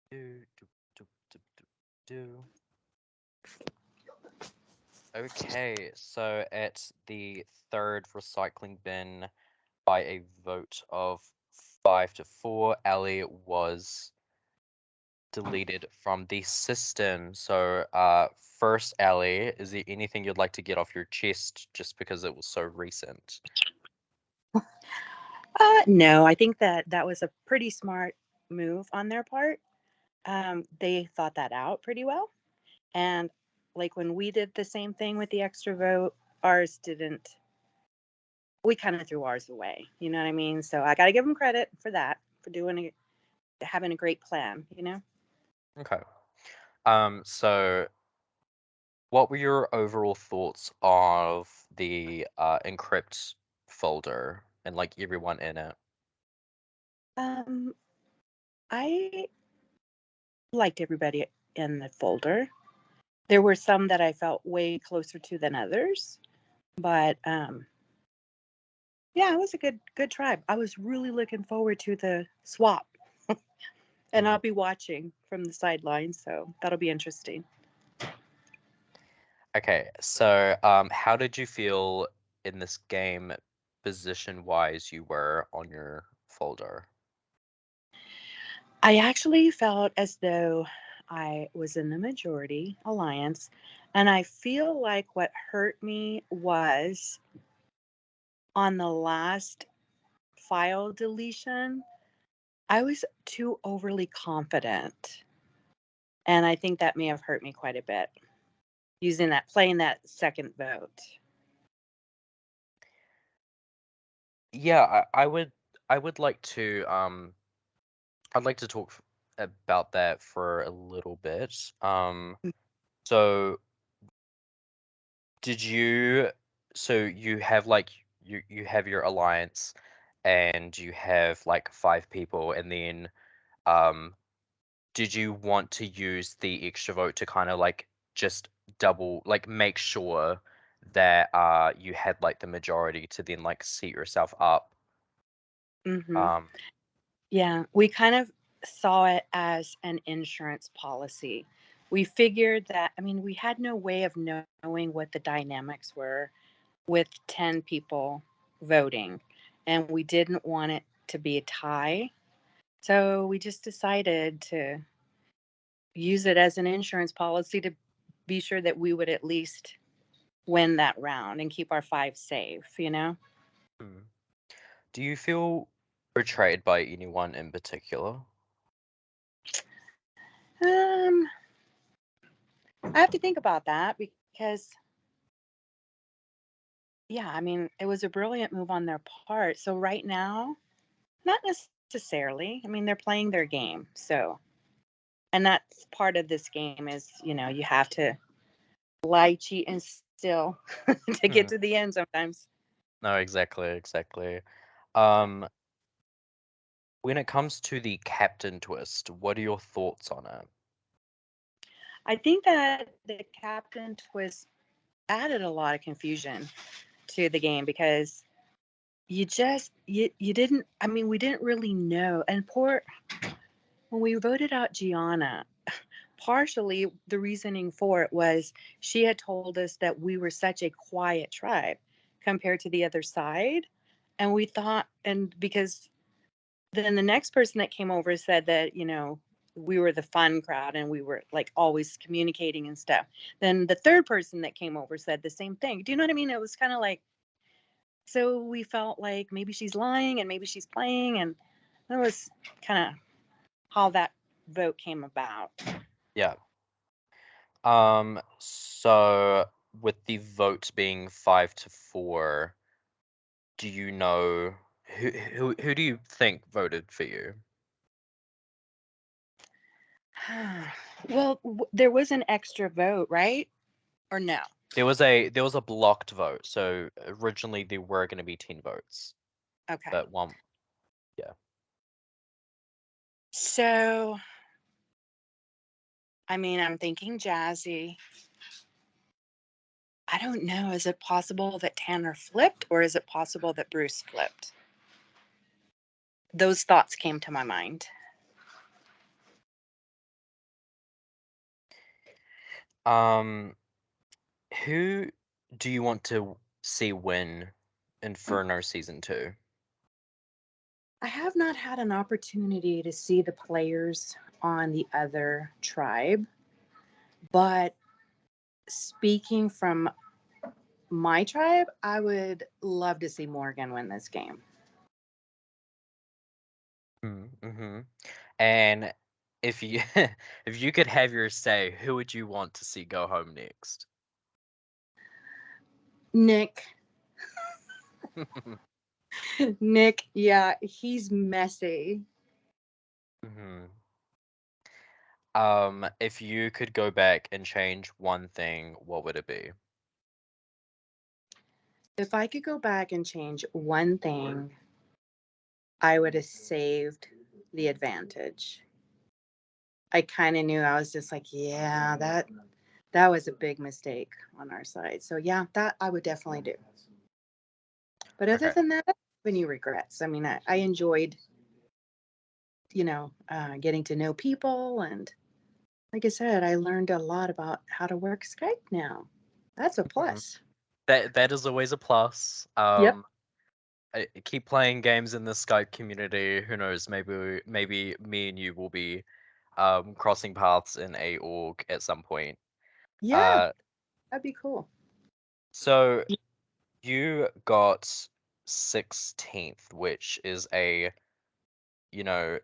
Do, do, do, do, do, do. Okay, so at the third recycling bin, by a vote of 5-4, Allie was deleted from the system. So, first, Allie, is there anything you'd like to get off your chest just because it was so recent? No, I think that was a pretty smart move on their part. They thought that out pretty well. And like when we did the same thing with the extra vote, ours didn't, we kind of threw ours away. You know what I mean? So I got to give them credit for that, for having a great plan. Okay. So what were your overall thoughts of the encrypt folder and like everyone in it? Um, I liked everybody in the folder. There were some that I felt way closer to than others, but yeah, it was a good tribe. I was really looking forward to the swap, and Hmm. I'll be watching from the sidelines, so that'll be interesting. Okay, so how did you feel in this game position-wise you were on your folder? I actually felt as though I was in the majority alliance, and I feel like what hurt me was on the last file deletion, I was too overly confident. And I think that may have hurt me quite a bit playing that second vote. Yeah, I would like to I'd like to talk about that for a little bit. So did you so you have like you have your alliance and you have like 5 people and then um did you want to use the extra vote to kind of like just double like make sure that you had like the majority to then like set yourself up? Hmm. Um Yeah, we kind of saw it as an insurance policy. We figured that, I mean, we had no way of knowing what the dynamics were with 10 people voting, and we didn't want it to be a tie. So we just decided to use it as an insurance policy to be sure that we would at least win that round and keep our five safe. hmm. Do you feel betrayed by anyone in particular? Um, I have to think about that because, yeah, I mean, it was a brilliant move on their part. So right now, not necessarily. I mean, they're playing their game. So, and that's part of this game is, you have to lie, cheat, and steal to get Hmm. to the end sometimes. No, exactly, exactly. Um, when it comes to the captain twist, what are your thoughts on it? I think that the captain twist added a lot of confusion to the game because you didn't, I mean, we didn't really know. And when we voted out Gianna, partially the reasoning for it was she had told us that we were such a quiet tribe compared to the other side. And we thought, and because then the next person that came over said that, we were the fun crowd and we were like always communicating and stuff. Then the third person that came over said the same thing. Do you know what I mean? It was kind of like, so we felt like maybe she's lying and maybe she's playing. And that was kind of how that vote came about. Yeah. So with the vote being 5-4, do you know who do you think voted for you? Well, there was an extra vote, right? Or no? There was a blocked vote. So originally there were going to be 10 votes, Okay. but one, yeah. So, I mean, I'm thinking Jazzy. I don't know. Is it possible that Tanner flipped or is it possible that Bruce flipped? Those thoughts came to my mind. Um, who do you want to see win Inferno season 2? I have not had an opportunity to see the players on the other tribe, but speaking from my tribe, I would love to see Morgan win this game. Mm-hmm. And if you if you could have your say, who would you want to see go home next? Nick, Nick, yeah, he's messy. hmm if you could go back and change one thing, what would it be? If I could go back and change one thing, I would have saved the advantage. I kind of knew. I was just like, yeah, that was a big mistake on our side. So yeah, that I would definitely do. But other Okay. than that, I don't have any regrets. I mean, I enjoyed, getting to know people, and like I said, I learned a lot about how to work Skype now. That's a hmm plus. That is always a plus. Yep. Keep playing games in the Skype community. Who knows? Maybe me and you will be crossing paths in a org at some point. Yeah, Uh, that'd be cool. so you got 16th, which is a, you know,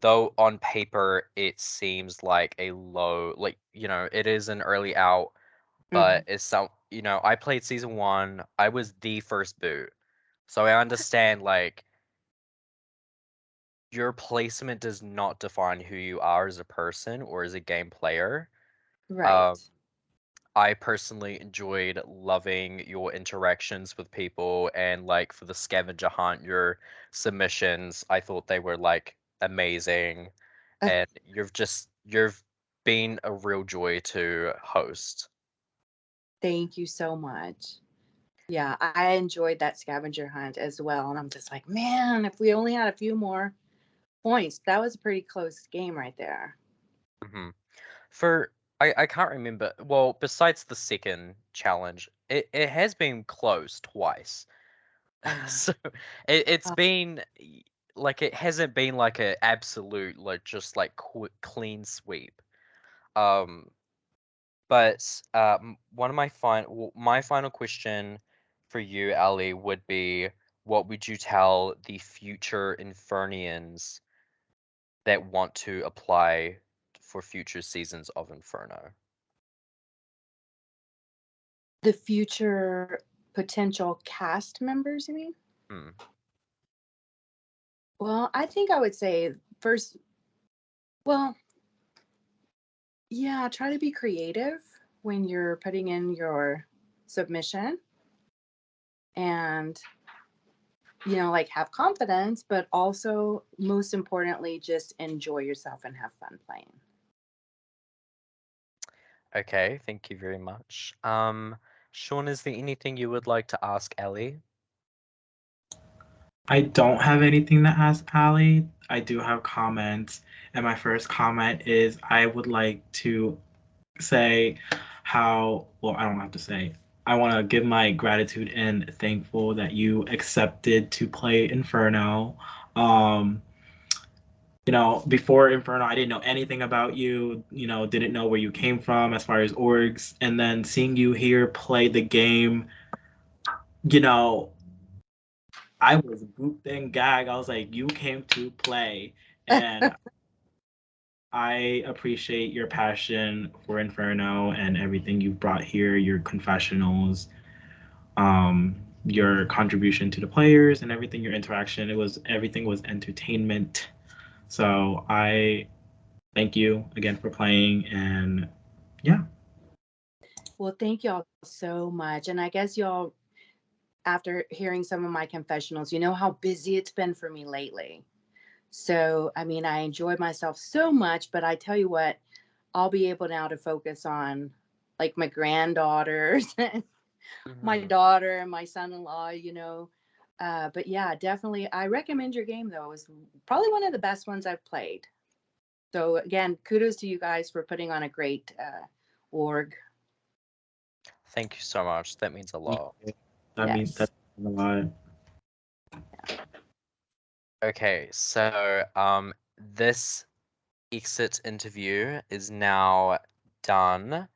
though on paper it seems like a low, like, it is an early out, Hmm. but I played season 1. I was the first boot. So I understand, like, your placement does not define who you are as a person or as a game player. Um, Right. I personally enjoyed loving your interactions with people, and like for the scavenger hunt, your submissions, I thought they were like amazing, and you've been a real joy to host. Thank you so much. Yeah, I enjoyed that scavenger hunt as well. And I'm just like, man, if we only had a few more points, that was a pretty close game right there. hmm For I can't remember. Well, besides the second challenge, it has been close twice. Uh, So it's uh, been like it hasn't been like a absolute like just like clean sweep. Um, but one of my final question for you, Ali, would be, what would you tell the future Infernians that want to apply for future seasons of Inferno? the future potential cast members, you mean? Hmm. Well, I think I would say first, well, yeah, try to be creative when you're putting in your submission and, like have confidence, but also, most importantly, just enjoy yourself and have fun playing. Okay, thank you very much. Sean, is there anything you would like to ask Ellie? I don't have anything to ask Allie. I do have comments. And my first comment is I would like to say how, well, I don't have to say. I want to give my gratitude and thankful that you accepted to play Inferno. Um, before Inferno, I didn't know anything about you, didn't know where you came from as far as orgs. And then seeing you here play the game, you know, I was gooped and gagged. I was like, you came to play. And I appreciate your passion for Inferno and everything you've brought here, your confessionals, your contribution to the players and everything, your interaction. Everything was entertainment. So I thank you again for playing, and yeah. Well, thank y'all so much. And I guess y'all, after hearing some of my confessionals, you know how busy it's been for me lately. So, I mean, I enjoyed myself so much, but I tell you what, I'll be able now to focus on like my granddaughters, my hmm daughter, and my son in law, But yeah, definitely, I recommend your game though. It was probably one of the best ones I've played. So, again, kudos to you guys for putting on a great org. Thank you so much. That means a lot. That means Yes. that's a lot. Okay, so this exit interview is now done.